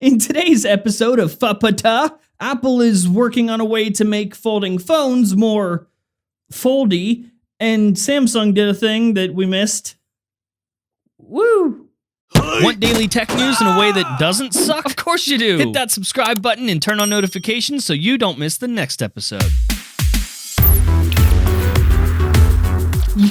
In today's episode of FAPATA, Apple is working on a way to make folding phones more foldy, and Samsung did a thing that we missed. Woo! Want daily tech news in a way that doesn't suck? Of course you do! Hit that subscribe button and turn on notifications so you don't miss the next episode.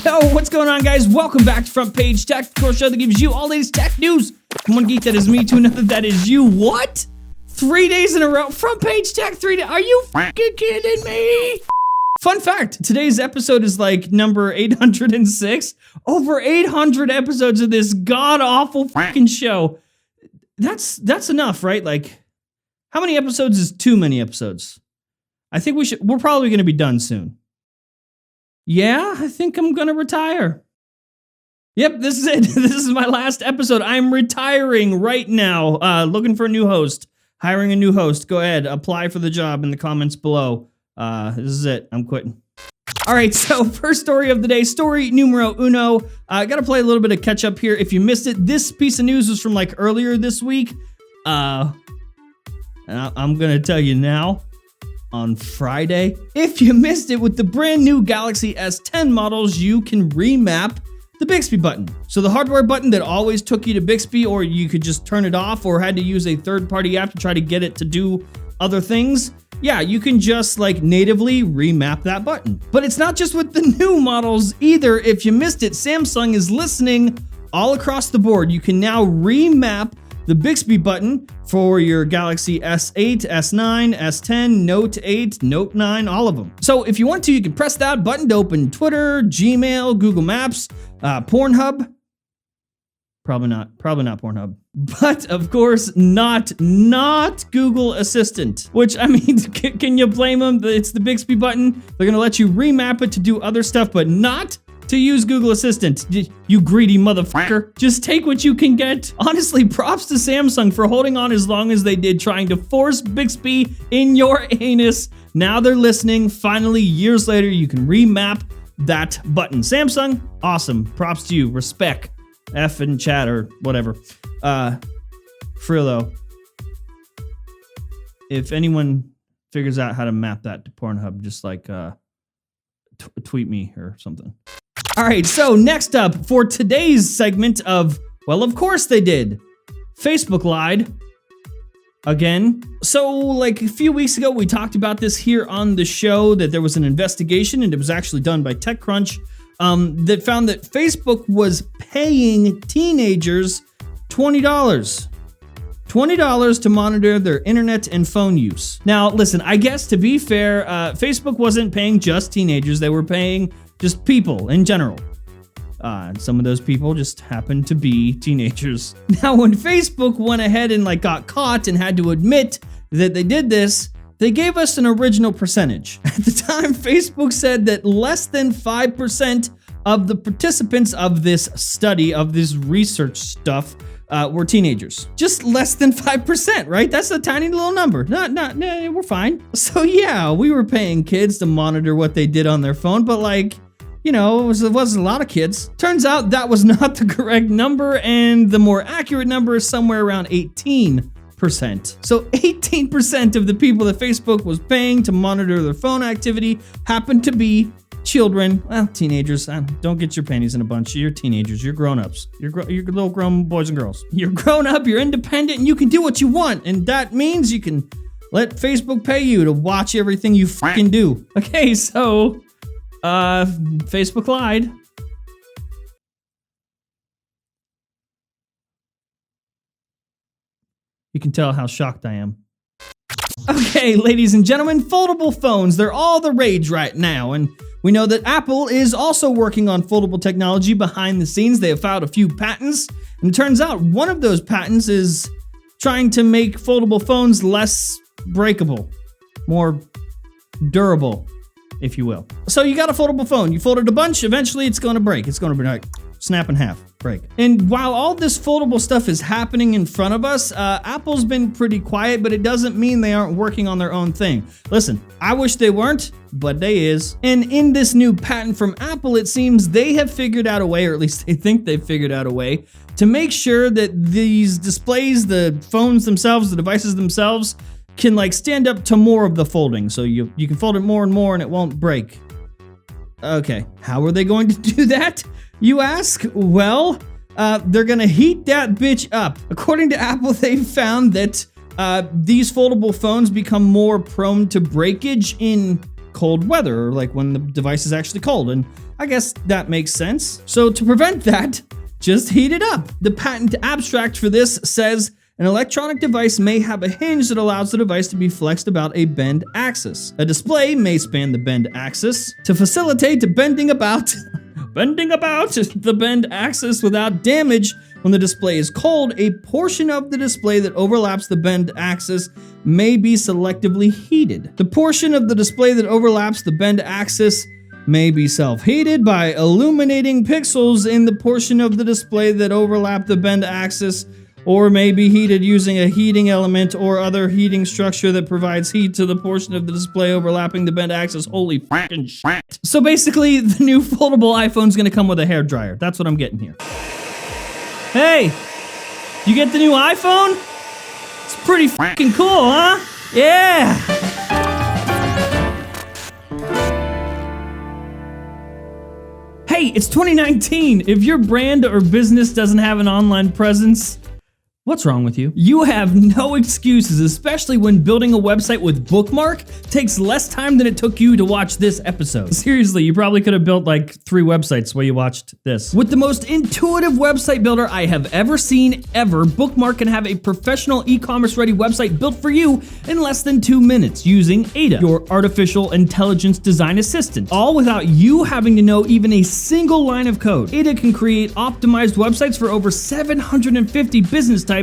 Yo, what's going on, guys? Welcome back to Front Page Tech, the core show that gives you all these tech news. One geek, that is me, to another, that is you. What? 3 days in a row? Front Page Tech, 3 days? Are you fucking kidding me? Fun fact, today's episode is like number 806. Over 800 episodes of this god-awful fucking show. That's enough, right? Like, how many episodes is too many episodes? I think we're probably going to be done soon. Yeah, I think I'm gonna retire. Yep, this is it. This is my last episode. I'm retiring right now. Looking for a new host. Hiring a new host. Go ahead, apply for the job in the comments below. This is it. I'm quitting. All right, so first story of the day. Story numero uno. I gotta play a little bit of catch up here. If you missed it, this piece of news was from like earlier this week. And I'm gonna tell you now. On Friday. If you missed it, with the brand new Galaxy S10 models, you can remap the Bixby button. So the hardware button that always took you to Bixby, or you could just turn it off or had to use a third-party app to try to get it to do other things, yeah, you can just like natively remap that button. But it's not just with the new models either. If you missed it, Samsung is listening all across the board. You can now remap the Bixby button for your Galaxy S8, S9, S10, Note 8, Note 9, all of them. So if you want to, you can press that button to open Twitter, Gmail, Google Maps, Pornhub. Probably not Pornhub. But of course, not Google Assistant, which, I mean, can you blame them? It's the Bixby button. They're gonna let you remap it to do other stuff, but not to use Google Assistant. You greedy motherfucker. Just take what you can get. Honestly, props to Samsung for holding on as long as they did, trying to force Bixby in your anus. Now they're listening. Finally, years later, you can remap that button. Samsung, awesome. Props to you. Respect. F in chat or whatever. Frillo, if anyone figures out how to map that to Pornhub, just like tweet me or something. All right, so next up for today's segment of, well, of course they did. Facebook lied again. So like a few weeks ago, we talked about this here on the show, that there was an investigation, and it was actually done by TechCrunch, that found that Facebook was paying teenagers $20 to monitor their internet and phone use. Now, listen, I guess to be fair, Facebook wasn't paying just teenagers. They were paying just people in general. And some of those people just happened to be teenagers. Now, when Facebook went ahead and like got caught and had to admit that they did this, they gave us an original percentage. At the time, Facebook said that less than 5% of the participants of this study, of this research stuff, were teenagers. Just less than 5%, right? That's a tiny little number. No, we're fine. So yeah, we were paying kids to monitor what they did on their phone, but like, you know, it wasn't a lot of kids. Turns out that was not the correct number, and the more accurate number is somewhere around 18%. So 18% of the people that Facebook was paying to monitor their phone activity happened to be children. Well, teenagers. Don't get your panties in a bunch. You're teenagers. You're grown-ups. You're little grown boys and girls. You're grown up, you're independent, and you can do what you want. And that means you can let Facebook pay you to watch everything you fucking do. Okay, so Facebook lied. You can tell how shocked I am. Okay, ladies and gentlemen, foldable phones, they're all the rage right now, and we know that Apple is also working on foldable technology behind the scenes. They have filed a few patents, and it turns out one of those patents is trying to make foldable phones less breakable, more durable, if you will. So you got a foldable phone, you fold it a bunch, eventually it's going to break. It's going to be like snap in half, frig. And while all this foldable stuff is happening in front of us, Apple's been pretty quiet, but it doesn't mean they aren't working on their own thing. Listen, I wish they weren't, but they is. And in this new patent from Apple, it seems they have figured out a way, or at least they think they've figured out a way, to make sure that these displays, the phones themselves, the devices themselves, can like stand up to more of the folding. So you can fold it more and more and it won't break. Okay, how are they going to do that, you ask? Well, they're gonna heat that bitch up. According to Apple, they've found that these foldable phones become more prone to breakage in cold weather, or like when the device is actually cold, and I guess that makes sense. So to prevent that, just heat it up. The patent abstract for this says, an electronic device may have a hinge that allows the device to be flexed about a bend axis. A display may span the bend axis to facilitate bending about the bend axis without damage. When the display is cold, a portion of the display that overlaps the bend axis may be selectively heated. The portion of the display that overlaps the bend axis may be self-heated by illuminating pixels in the portion of the display that overlap the bend axis, or may be heated using a heating element or other heating structure that provides heat to the portion of the display overlapping the bend axis. Holy fucking shit. So basically, the new foldable iPhone's gonna come with a hairdryer. That's what I'm getting here. Hey, you get the new iPhone? It's pretty fucking cool, huh? Yeah! Hey, it's 2019. If your brand or business doesn't have an online presence, what's wrong with you? You have no excuses, especially when building a website with Bookmark takes less time than it took you to watch this episode. Seriously, you probably could have built like 3 websites while you watched this. With the most intuitive website builder I have ever seen ever, Bookmark can have a professional e-commerce ready website built for you in less than 2 minutes using Ada, your artificial intelligence design assistant, all without you having to know even a single line of code. Ada can create optimized websites for over 750 business types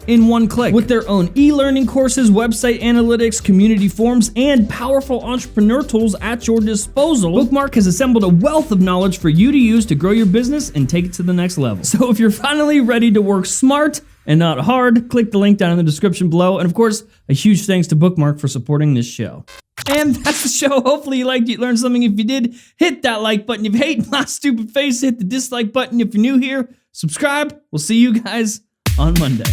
in one click. With their own e-learning courses, website analytics, community forums, and powerful entrepreneur tools at your disposal, Bookmark has assembled a wealth of knowledge for you to use to grow your business and take it to the next level. So if you're finally ready to work smart and not hard, click the link down in the description below. And of course, a huge thanks to Bookmark for supporting this show. And that's the show. Hopefully you liked it, learned something. If you did, hit that like button. If you hate my stupid face, hit the dislike button. If you're new here, subscribe. We'll see you guys on Monday.